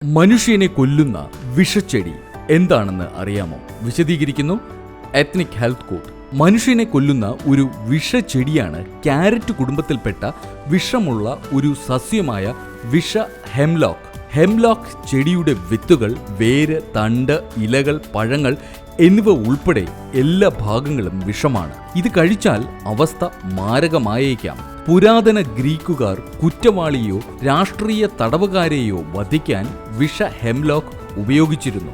മനുഷ്യനെ കൊല്ലുന്ന വിഷച്ചെടി എന്താണെന്ന് അറിയാമോ? വിശദീകരിക്കുന്നു എത്നിക് ഹെൽത്ത് കോഡ്. മനുഷ്യനെ കൊല്ലുന്ന ഒരു വിഷച്ചെടിയാണ് ക്യാരറ്റ് കുടുംബത്തിൽപ്പെട്ട വിഷമുള്ള ഒരു സസ്യമായ വിഷ ഹെംലോക്ക്. ഹെംലോക്ക് ചെടിയുടെ വിത്തുകൾ, വേര്, തണ്ട്, ഇലകൾ, പഴങ്ങൾ എന്നിവ ഉൾപ്പെടെ എല്ലാ ഭാഗങ്ങളും വിഷമാണ്. ഇത് കഴിച്ചാൽ അവസ്ഥ മാരകമായേക്കാം. പുരാതന ഗ്രീക്കുകാർ കുറ്റവാളിയോ രാഷ്ട്രീയ തടവുകാരെയോ വധിക്കാൻ വിഷ ഹെംലോക്ക് ഉപയോഗിച്ചിരുന്നു.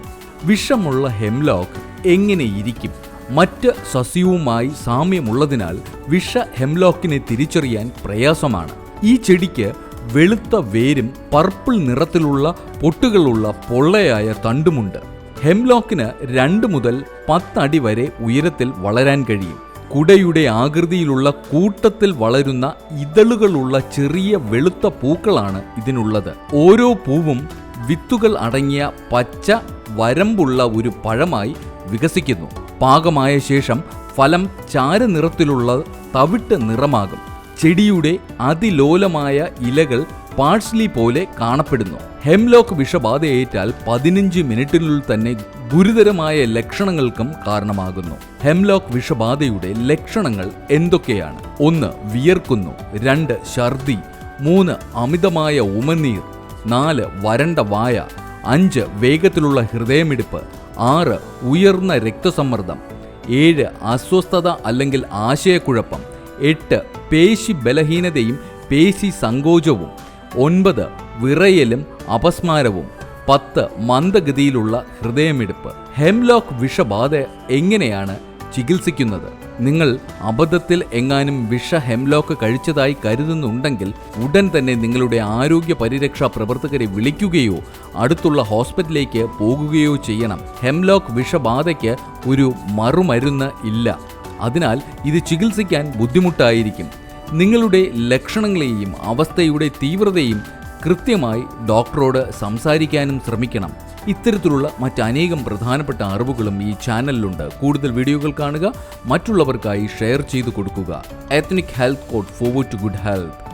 വിഷമുള്ള ഹെംലോക്ക് എങ്ങനെയിരിക്കും? മറ്റ് സസ്യവുമായി സാമ്യമുള്ളതിനാൽ വിഷ ഹെംലോക്കിനെ തിരിച്ചറിയാൻ പ്രയാസമാണ്. ഈ ചെടിക്ക് വെളുത്ത വേരും പർപ്പിൾ നിറത്തിലുള്ള പൊട്ടുകളുള്ള പൊള്ളയായ തണ്ടുമുണ്ട്. ഹെംലോക്കിന് 2 മുതൽ 10 അടി വരെ ഉയരത്തിൽ വളരാൻ കഴിയും. കുടയുടെ ആകൃതിയിലുള്ള കൂട്ടത്തിൽ വളരുന്ന ഇതളുകളുള്ള ചെറിയ വെളുത്ത പൂക്കളാണ് ഇതിനുള്ളത്. ഓരോ പൂവും വിത്തുകൾ അടങ്ങിയ പച്ച വരമ്പുള്ള ഒരു പഴമായി വികസിക്കുന്നു. പാകമായ ശേഷം ഫലം ചാരനിറത്തിലുള്ള തവിട്ട് നിറമാകും. ചെടിയുടെ അതിലോലമായ ഇലകൾ പാഴ്സ്ലി പോലെ കാണപ്പെടുന്നു. ഹെംലോക്ക് വിഷബാധയേറ്റാൽ 15 മിനിറ്റിനുള്ളിൽ തന്നെ ഗുരുതരമായ ലക്ഷണങ്ങൾക്കും കാരണമാകുന്നു. ഹെംലോക്ക് വിഷബാധയുടെ ലക്ഷണങ്ങൾ എന്തൊക്കെയാണ്? 1. വിയർക്കുന്നു. 2. ഛർദി. 3. അമിതമായ ഉമിനീർ. 4. വരണ്ട വായ. 5. വേഗത്തിലുള്ള ഹൃദയമിടിപ്പ്. 6. ഉയർന്ന രക്തസമ്മർദ്ദം. 7. അസ്വസ്ഥത അല്ലെങ്കിൽ ആശയക്കുഴപ്പം. 8. പേശി ബലഹീനതയും പേശി സങ്കോചവും. 9. വിറയലും അപസ്മാരവും. 10. മന്ദഗതിയിലുള്ള ഹൃദയമിടിപ്പ്. ഹെംലോക്ക് വിഷബാധ എങ്ങനെയാണ് ചികിത്സിക്കുന്നത്? നിങ്ങൾ അബദ്ധത്തിൽ എങ്ങാനും വിഷ ഹെംലോക്ക് കഴിച്ചതായി കരുതുന്നുണ്ടെങ്കിൽ ഉടൻ തന്നെ നിങ്ങളുടെ ആരോഗ്യ പരിരക്ഷാ പ്രവർത്തകരെ വിളിക്കുകയോ അടുത്തുള്ള ഹോസ്പിറ്റലിലേക്ക് പോകുകയോ ചെയ്യണം. ഹെംലോക്ക് വിഷബാധയ്ക്ക് ഒരു മറുമരുന്ന് ഇല്ല. അതിനാൽ ഇത് ചികിത്സിക്കാൻ ബുദ്ധിമുട്ടായിരിക്കും. നിങ്ങളുടെ ലക്ഷണങ്ങളെയും അവസ്ഥയുടെ തീവ്രതയും കൃത്യമായി ഡോക്ടറോട് സംസാരിക്കാനും ശ്രമിക്കണം. ഇത്തരത്തിലുള്ള മറ്റനേകം പ്രധാനപ്പെട്ട അറിവുകളും ഈ ചാനലിലുണ്ട്. കൂടുതൽ വീഡിയോകൾ കാണുക, മറ്റുള്ളവർക്കായി ഷെയർ ചെയ്തു കൊടുക്കുക. Ethnic health code, forward to good health.